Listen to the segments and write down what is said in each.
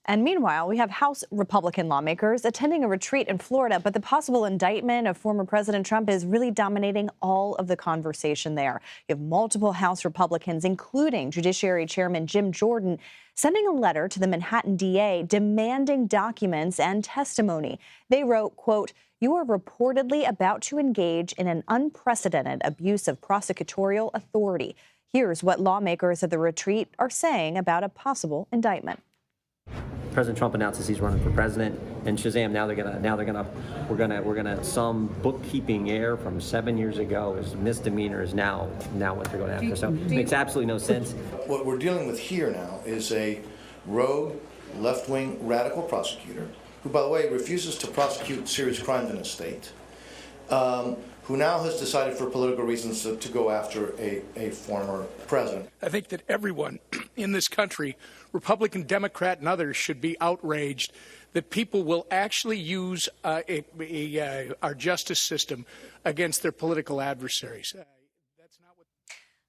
And meanwhile, we have House Republican lawmakers attending a retreat in Florida, but the possible indictment of former President Trump is really dominating all of the conversation there. You have multiple House Republicans, including Judiciary Chairman Jim Jordan, sending a letter to the Manhattan DA demanding documents and testimony. They wrote, quote, "You are reportedly about to engage in an unprecedented abuse of prosecutorial authority." Here's what lawmakers at the retreat are saying about a possible indictment. President Trump announces he's running for president, and Shazam! We're gonna some bookkeeping error from 7 years ago is misdemeanor is now what they're going after. So it makes absolutely no sense. What we're dealing with here now is a rogue, left-wing, radical prosecutor who, by the way, refuses to prosecute serious crimes in his state. Who now has decided for political reasons to go after a former president. I think that everyone in this country, Republican, Democrat, and others, should be outraged that people will actually use our justice system against their political adversaries.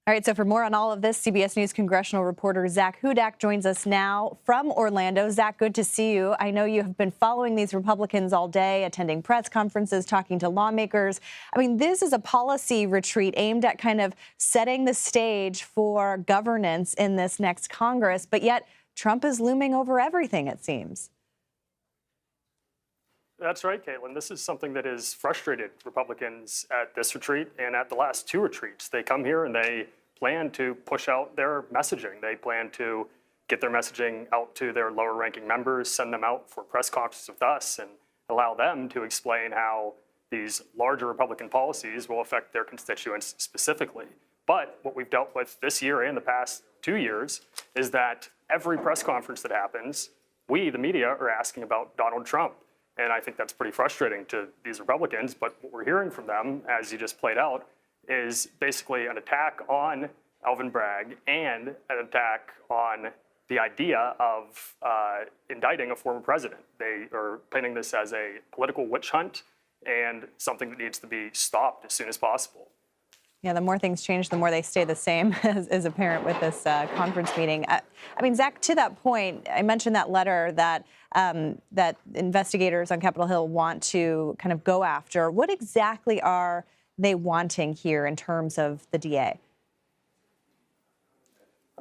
All right, so for more on all of this, CBS News congressional reporter Zach Hudak joins us now from Orlando. Zach, good to see you. I know you have been following these Republicans all day, attending press conferences, talking to lawmakers. I mean, this is a policy retreat aimed at kind of setting the stage for governance in this next Congress, but yet Trump is looming over everything, it seems. That's right, Caitlin. This is something that has frustrated Republicans at this retreat and at the last two retreats. They come here and they plan to push out their messaging. They plan to get their messaging out to their lower-ranking members, send them out for press conferences with us, and allow them to explain how these larger Republican policies will affect their constituents specifically. But what we've dealt with this year and the past 2 years is that every press conference that happens, we, the media, are asking about Donald Trump. And I think that's pretty frustrating to these Republicans. But what we're hearing from them, as you just played out, is basically an attack on Alvin Bragg and an attack on the idea of indicting a former president. They are painting this as a political witch hunt and something that needs to be stopped as soon as possible. Yeah, the more things change, the more they stay the same, as is apparent with this conference meeting. I mean, Zach, to that point, I mentioned that letter that that investigators on Capitol Hill want to kind of go after. What exactly are they wanting here in terms of the DA?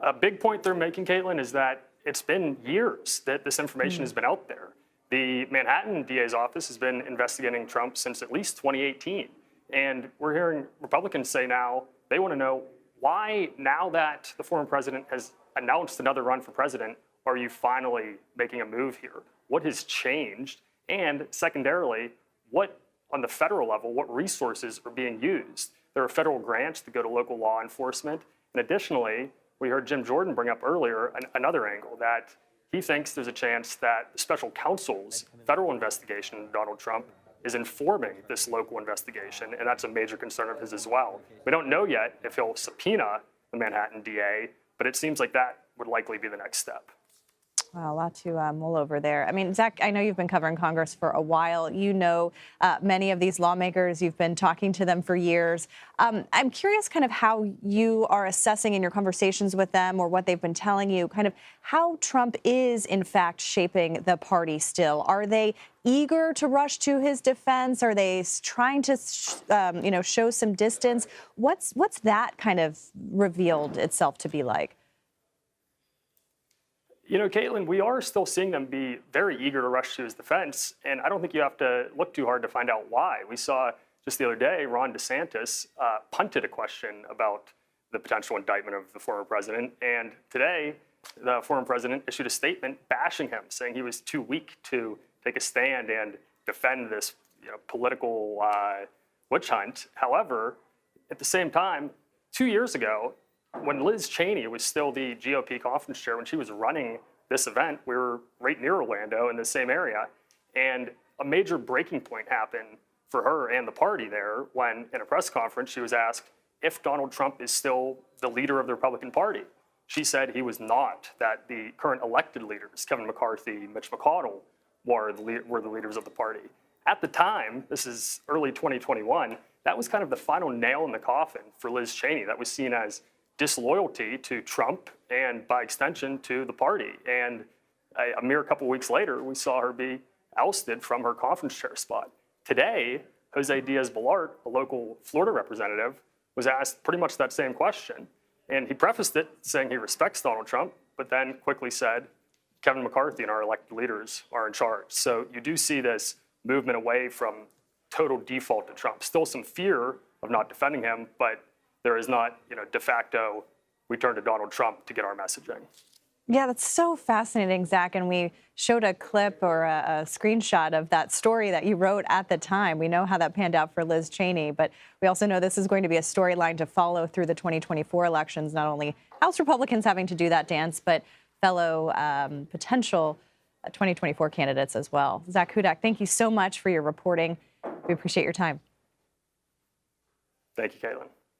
A big point they're making, Caitlin, is that it's been years that this information has been out there. The Manhattan DA's office has been investigating Trump since at least 2018. And we're hearing Republicans say now they want to know why, now that the former president has announced another run for president, are you finally making a move here? What has changed? And secondarily, what on the federal level, what resources are being used? There are federal grants that go to local law enforcement. And additionally, we heard Jim Jordan bring up earlier another angle that he thinks there's a chance that the special counsel's federal investigation of Donald Trump is informing this local investigation, and that's a major concern of his as well. We don't know yet if he'll subpoena the Manhattan DA, but it seems like that would likely be the next step. Wow, a lot to mull over there. I mean, Zach, I know you've been covering Congress for a while. You know many of these lawmakers. You've been talking to them for years. I'm curious kind of how you are assessing in your conversations with them or what they've been telling you, kind of how Trump is, in fact, shaping the party still. Are they eager to rush to his defense? Are they trying to, show some distance? What's that kind of revealed itself to be like? You know, Caitlin, we are still seeing them be very eager to rush to his defense, and I don't think you have to look too hard to find out why. We saw just the other day, Ron DeSantis punted a question about the potential indictment of the former president, and today the former president issued a statement bashing him, saying he was too weak to take a stand and defend this political witch hunt. However, at the same time, 2 years ago, when Liz Cheney was still the GOP conference chair, when she was running this event, we were right near Orlando in the same area. And a major breaking point happened for her and the party there when, in a press conference, she was asked if Donald Trump is still the leader of the Republican Party. She said he was not, that the current elected leaders, Kevin McCarthy, Mitch McConnell, were the leaders of the party. At the time, this is early 2021, that was kind of the final nail in the coffin for Liz Cheney. That was seen as disloyalty to Trump and, by extension, to the party. And a mere couple weeks later, we saw her be ousted from her conference chair spot. Today, Jose Diaz-Balart, a local Florida representative, was asked pretty much that same question. And he prefaced it saying he respects Donald Trump, but then quickly said, Kevin McCarthy and our elected leaders are in charge. So you do see this movement away from total default to Trump. Still some fear of not defending him, but there is not, de facto, we turn to Donald Trump to get our messaging. Yeah, that's so fascinating, Zach. And we showed a clip or a screenshot of that story that you wrote at the time. We know how that panned out for Liz Cheney, but we also know this is going to be a storyline to follow through the 2024 elections, not only House Republicans having to do that dance, but fellow potential 2024 candidates as well. Zach Hudak, thank you so much for your reporting. We appreciate your time. Thank you, Caitlin.